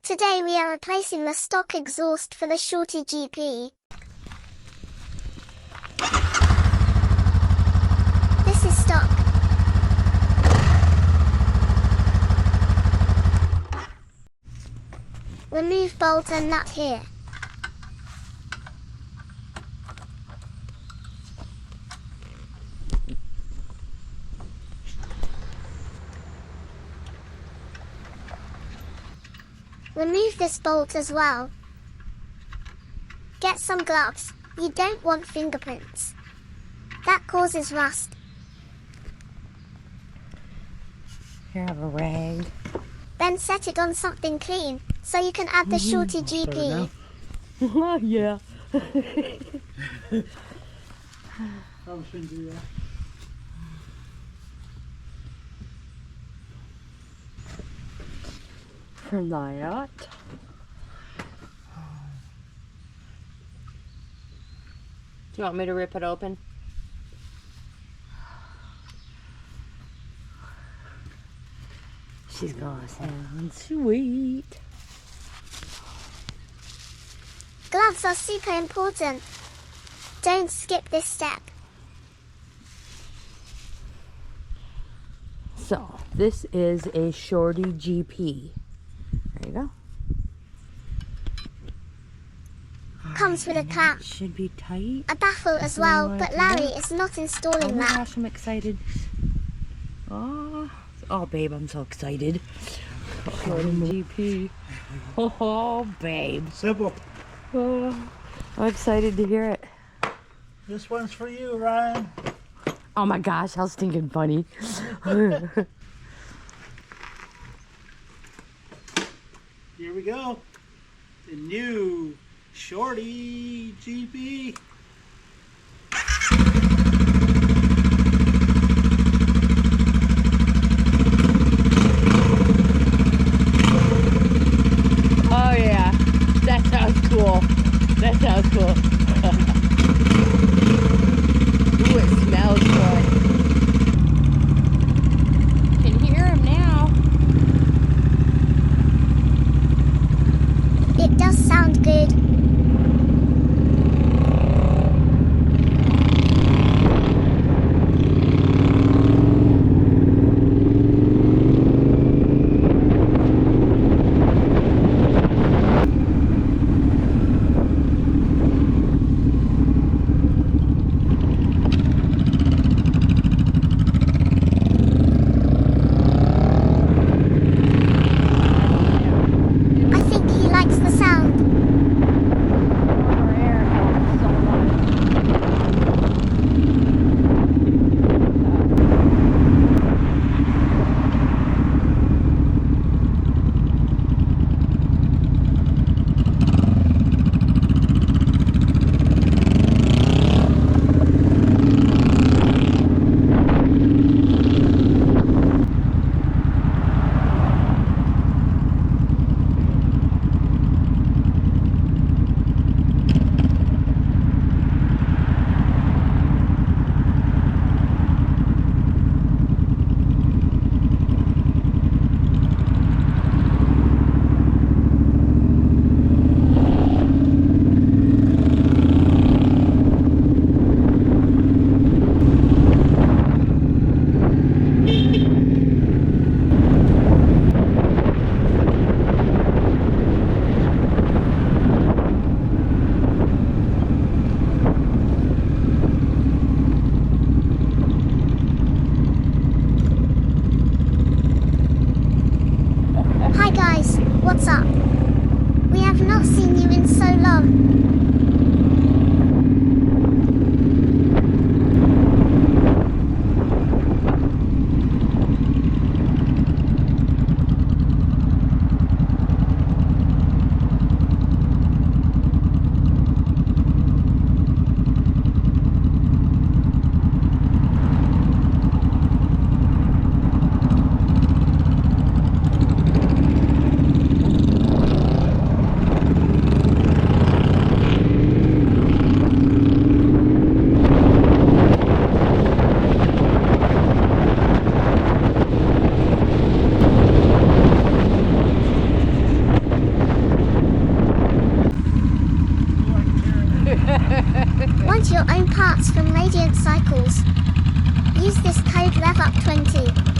Today we are replacing the stock exhaust for the Shorty GP. This is stock. Remove bolt and nut here. Remove this bolt as well. Get some gloves. You don't want fingerprints. That causes rust. Here, I have a rag. Then set it on something clean, so you can add the Shorty GP. Yeah. From that. Do you want me to rip it open? She's gonna sound sweet. Gloves are super important. Don't skip this step. So, this is a Shorty GP. There you go. Comes with a clamp. Should be tight. A baffle as well, but Larry is not installing Oh my that. gosh, I'm excited. Oh, babe, I'm so excited. Shorty GP. Oh, babe. Simple. Oh, I'm excited to hear it. This one's for you, Ryan. Oh my gosh, how stinking funny. Here we go. The new Shorty GP. Oh yeah, that sounds cool. That sounds cool. Ooh, it smells good. Can hear him now. It does sound good. I think he likes the sound. Want your own parts from Radiant Cycles? Use this code REVUP20.